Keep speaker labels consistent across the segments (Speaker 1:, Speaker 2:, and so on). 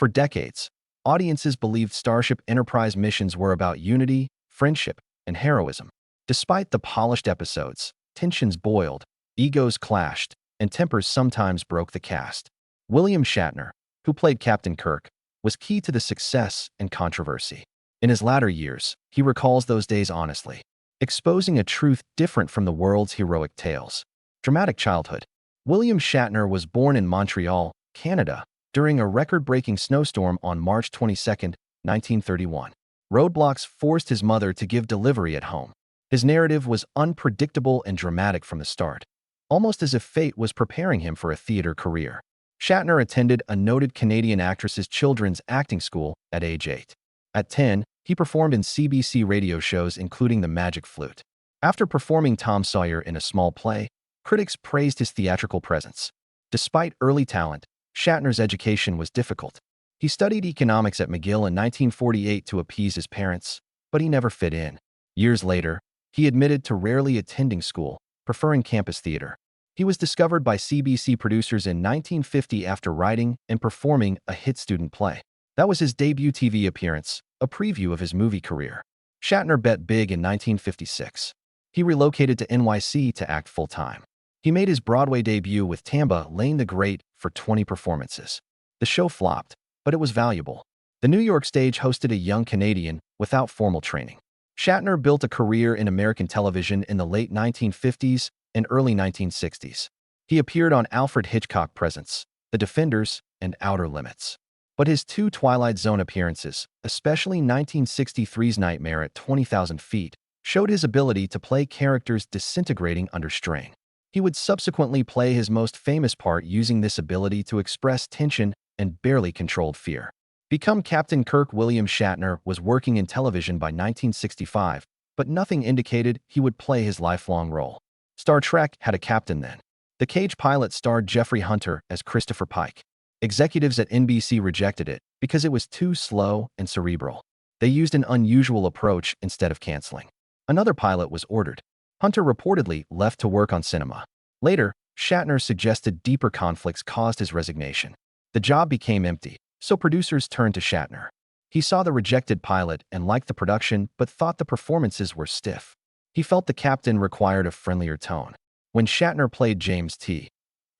Speaker 1: For decades, audiences believed Starship Enterprise missions were about unity, friendship, and heroism. Despite the polished episodes, tensions boiled, egos clashed, and tempers sometimes broke the cast. William Shatner, who played Captain Kirk, was key to the success and controversy. In his latter years, he recalls those days honestly, exposing a truth different from the world's heroic tales. Dramatic childhood. William Shatner was born in Montreal, Canada, during a record-breaking snowstorm on March 22, 1931. Roadblocks forced his mother to give delivery at home. His narrative was unpredictable and dramatic from the start, almost as if fate was preparing him for a theater career. Shatner attended a noted Canadian actress's children's acting school at age 8. At 10, he performed in CBC radio shows including The Magic Flute. After performing Tom Sawyer in a small play, critics praised his theatrical presence. Despite early talent, Shatner's education was difficult. He studied economics at McGill in 1948 to appease his parents, but he never fit in. Years later, he admitted to rarely attending school, preferring campus theater. He was discovered by CBC producers in 1950 after writing and performing a hit student play. That was his debut TV appearance, a preview of his movie career. Shatner bet big in 1956. He relocated to NYC to act full-time. He made his Broadway debut with Tamba Lane the Great for 20 performances. The show flopped, but it was valuable. The New York stage hosted a young Canadian without formal training. Shatner built a career in American television in the late 1950s and early 1960s. He appeared on Alfred Hitchcock Presents, The Defenders, and Outer Limits. But his two Twilight Zone appearances, especially 1963's Nightmare at 20,000 Feet, showed his ability to play characters disintegrating under strain. He would subsequently play his most famous part using this ability to express tension and barely controlled fear. Become Captain Kirk. William Shatner was working in television by 1965, but nothing indicated he would play his lifelong role. Star Trek had a captain then. The Cage pilot starred Jeffrey Hunter as Christopher Pike. Executives at NBC rejected it because it was too slow and cerebral. They used an unusual approach instead of canceling. Another pilot was ordered. Hunter reportedly left to work on cinema. Later, Shatner suggested deeper conflicts caused his resignation. The job became empty, so producers turned to Shatner. He saw the rejected pilot and liked the production but thought the performances were stiff. He felt the captain required a friendlier tone. When Shatner played James T.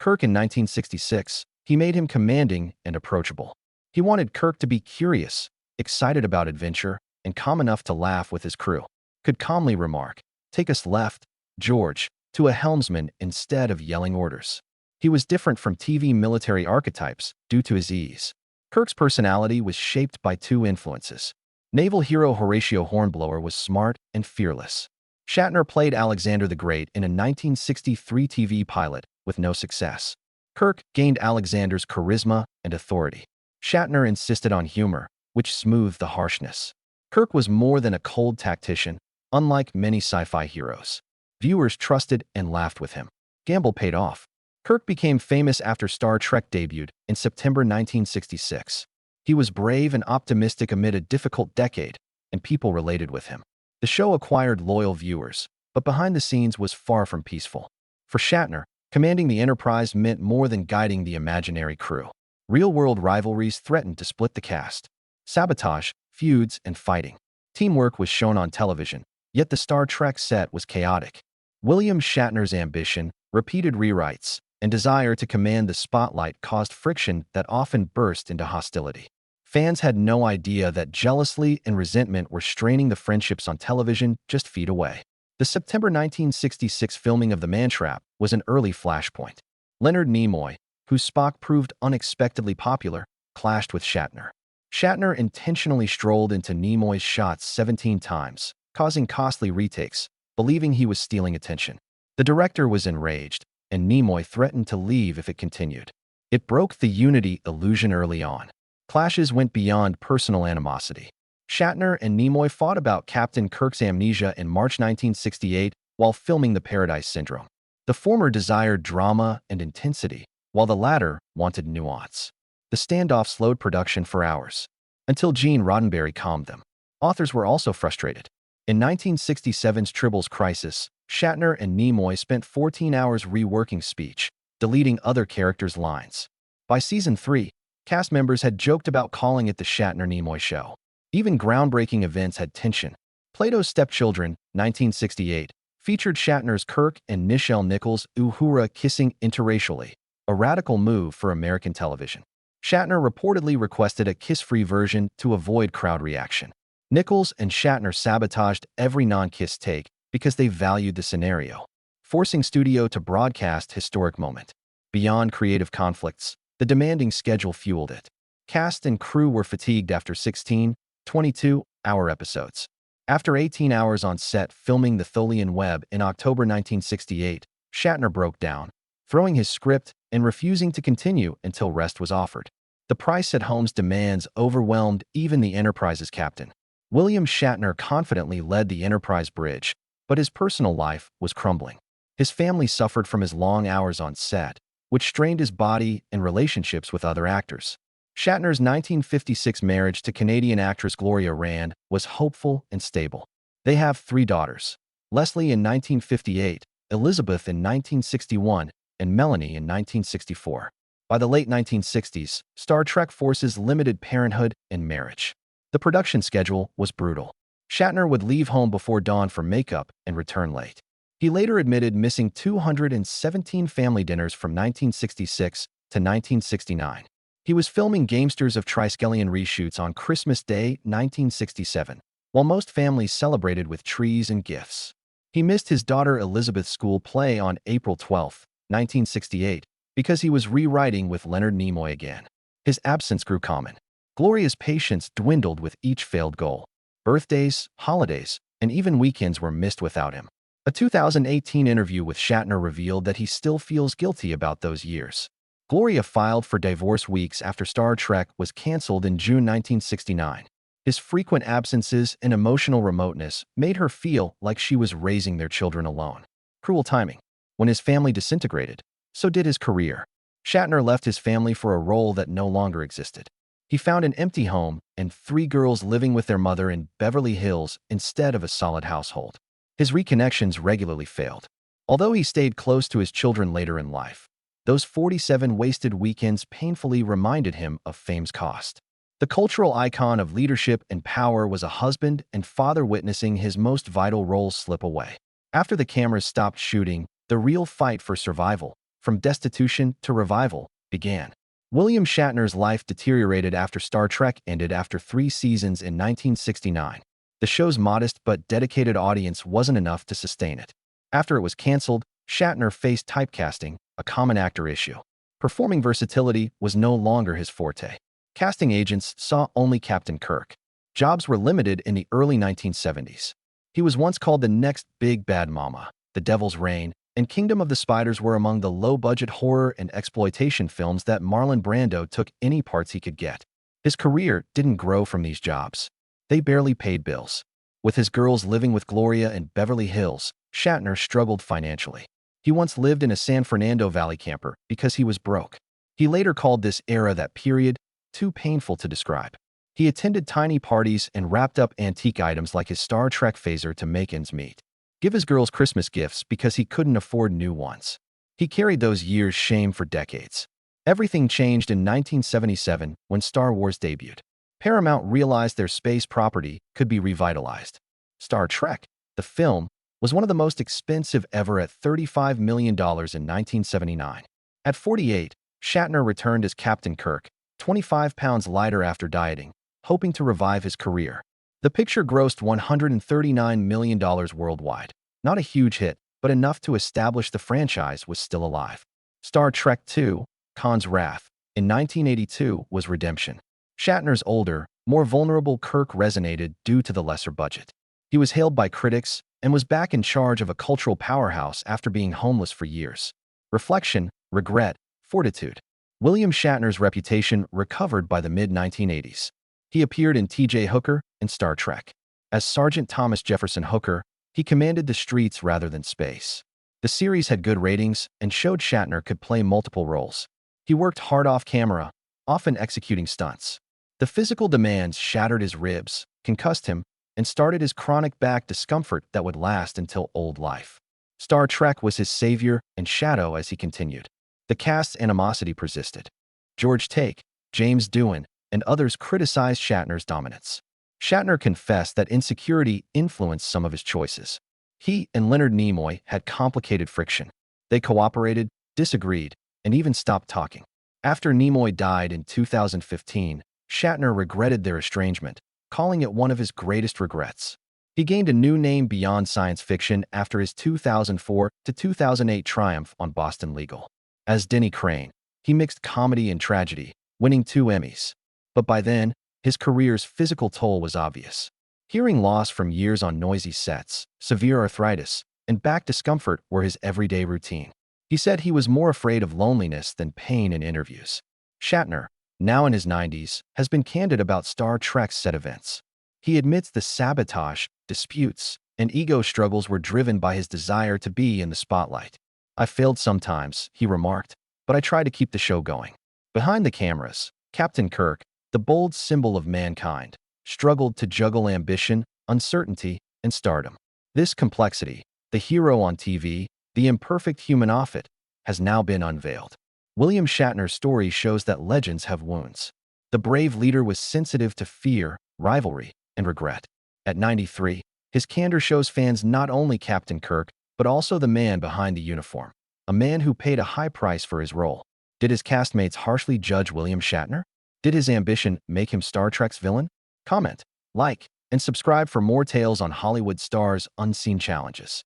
Speaker 1: Kirk in 1966, he made him commanding and approachable. He wanted Kirk to be curious, excited about adventure, and calm enough to laugh with his crew. Could calmly remark, "Take us left, George," to a helmsman instead of yelling orders. He was different from TV military archetypes due to his ease. Kirk's personality was shaped by two influences. Naval hero Horatio Hornblower was smart and fearless. Shatner played Alexander the Great in a 1963 TV pilot with no success. Kirk gained Alexander's charisma and authority. Shatner insisted on humor, which smoothed the harshness. Kirk was more than a cold tactician, unlike many sci-fi heroes. Viewers trusted and laughed with him. Gamble paid off. Kirk became famous after Star Trek debuted in September 1966. He was brave and optimistic amid a difficult decade, and people related with him. The show acquired loyal viewers, but behind the scenes was far from peaceful. For Shatner, commanding the Enterprise meant more than guiding the imaginary crew. Real-world rivalries threatened to split the cast. Sabotage, feuds, and fighting. Teamwork was shown on television, yet the Star Trek set was chaotic. William Shatner's ambition, repeated rewrites, and desire to command the spotlight caused friction that often burst into hostility. Fans had no idea that jealousy and resentment were straining the friendships on television just feet away. The September 1966 filming of The Man Trap was an early flashpoint. Leonard Nimoy, whose Spock proved unexpectedly popular, clashed with Shatner. Shatner intentionally strolled into Nimoy's shots 17 times, causing costly retakes, believing he was stealing attention. The director was enraged, and Nimoy threatened to leave if it continued. It broke the unity illusion early on. Clashes went beyond personal animosity. Shatner and Nimoy fought about Captain Kirk's amnesia in March 1968 while filming The Paradise Syndrome. The former desired drama and intensity, while the latter wanted nuance. The standoff slowed production for hours, until Gene Roddenberry calmed them. Authors were also frustrated. In 1967's Tribble's Crisis, Shatner and Nimoy spent 14 hours reworking speech, deleting other characters' lines. By season 3, Cast members had joked about calling it the Shatner-Nimoy Show. Even groundbreaking events had tension. Plato's Stepchildren, 1968, featured Shatner's Kirk and Nichelle Nichols' Uhura kissing interracially, a radical move for American television. Shatner reportedly requested a kiss-free version to avoid crowd reaction. Nichols and Shatner sabotaged every non-kiss take because they valued the scenario, forcing studio to broadcast historic moment. Beyond creative conflicts, the demanding schedule fueled it. Cast and crew were fatigued after 16, 22-hour episodes. After 18 hours on set filming The Tholian Web in October 1968, Shatner broke down, throwing his script and refusing to continue until rest was offered. The price at home's demands overwhelmed even the Enterprise's captain. William Shatner confidently led the Enterprise bridge, but his personal life was crumbling. His family suffered from his long hours on set, which strained his body and relationships with other actors. Shatner's 1956 marriage to Canadian actress Gloria Rand was hopeful and stable. They have 3 daughters: Leslie in 1958, Elizabeth in 1961, and Melanie in 1964. By the late 1960s, Star Trek forces limited parenthood and marriage. The production schedule was brutal. Shatner would leave home before dawn for makeup and return late. He later admitted missing 217 family dinners from 1966 to 1969. He was filming Gamesters of Triskelion reshoots on Christmas Day, 1967, while most families celebrated with trees and gifts. He missed his daughter Elizabeth's school play on April 12, 1968, because he was rewriting with Leonard Nimoy again. His absence grew common. Gloria's patience dwindled with each failed goal. Birthdays, holidays, and even weekends were missed without him. A 2018 interview with Shatner revealed that he still feels guilty about those years. Gloria filed for divorce weeks after Star Trek was canceled in June 1969. His frequent absences and emotional remoteness made her feel like she was raising their children alone. Cruel timing. When his family disintegrated, so did his career. Shatner left his family for a role that no longer existed. He found an empty home and 3 girls living with their mother in Beverly Hills instead of a solid household. His reconnections regularly failed. Although he stayed close to his children later in life, those 47 wasted weekends painfully reminded him of fame's cost. The cultural icon of leadership and power was a husband and father witnessing his most vital roles slip away. After the cameras stopped shooting, the real fight for survival, from destitution to revival, began. William Shatner's life deteriorated after Star Trek ended after 3 seasons in 1969. The show's modest but dedicated audience wasn't enough to sustain it. After it was canceled, Shatner faced typecasting, a common actor issue. Performing versatility was no longer his forte. Casting agents saw only Captain Kirk. Jobs were limited in the early 1970s. He was once called the next big bad mama. The Devil's Reign and Kingdom of the Spiders were among the low-budget horror and exploitation films that Marlon Brando took any parts he could get. His career didn't grow from these jobs. They barely paid bills. With his girls living with Gloria in Beverly Hills, Shatner struggled financially. He once lived in a San Fernando Valley camper because he was broke. He later called this era that period too painful to describe. He attended tiny parties and wrapped up antique items like his Star Trek phaser to make ends meet. Give his girls Christmas gifts because he couldn't afford new ones. He carried those years' shame for decades. Everything changed in 1977 when Star Wars debuted. Paramount realized their space property could be revitalized. Star Trek, the film, was one of the most expensive ever at $35 million in 1979. At 48, Shatner returned as Captain Kirk, 25 pounds lighter after dieting, hoping to revive his career. The picture grossed $139 million worldwide. Not a huge hit, but enough to establish the franchise was still alive. Star Trek II, Khan's Wrath, in 1982 was redemption. Shatner's older, more vulnerable Kirk resonated due to the lesser budget. He was hailed by critics and was back in charge of a cultural powerhouse after being homeless for years. Reflection, regret, fortitude. William Shatner's reputation recovered by the mid-1980s. He appeared in T.J. Hooker and Star Trek. As Sergeant Thomas Jefferson Hooker, he commanded the streets rather than space. The series had good ratings and showed Shatner could play multiple roles. He worked hard off camera, often executing stunts. The physical demands shattered his ribs, concussed him, and started his chronic back discomfort that would last until old life. Star Trek was his savior and shadow as he continued. The cast's animosity persisted. George Takei, James Doohan, and others criticized Shatner's dominance. Shatner confessed that insecurity influenced some of his choices. He and Leonard Nimoy had complicated friction. They cooperated, disagreed, and even stopped talking. After Nimoy died in 2015, Shatner regretted their estrangement, calling it one of his greatest regrets. He gained a new name beyond science fiction after his 2004 to 2008 triumph on Boston Legal. As Denny Crane, he mixed comedy and tragedy, winning 2 Emmys. But by then, his career's physical toll was obvious. Hearing loss from years on noisy sets, severe arthritis, and back discomfort were his everyday routine. He said he was more afraid of loneliness than pain in interviews. Shatner, now in his 90s, has been candid about Star Trek's set events. He admits the sabotage, disputes, and ego struggles were driven by his desire to be in the spotlight. "I failed sometimes," he remarked, "but I tried to keep the show going." Behind the cameras, Captain Kirk, the bold symbol of mankind, struggled to juggle ambition, uncertainty, and stardom. This complexity, the hero on TV, the imperfect human off it, has now been unveiled. William Shatner's story shows that legends have wounds. The brave leader was sensitive to fear, rivalry, and regret. At 93, his candor shows fans not only Captain Kirk, but also the man behind the uniform, a man who paid a high price for his role. Did his castmates harshly judge William Shatner? Did his ambition make him Star Trek's villain? Comment, like, and subscribe for more tales on Hollywood stars' unseen challenges.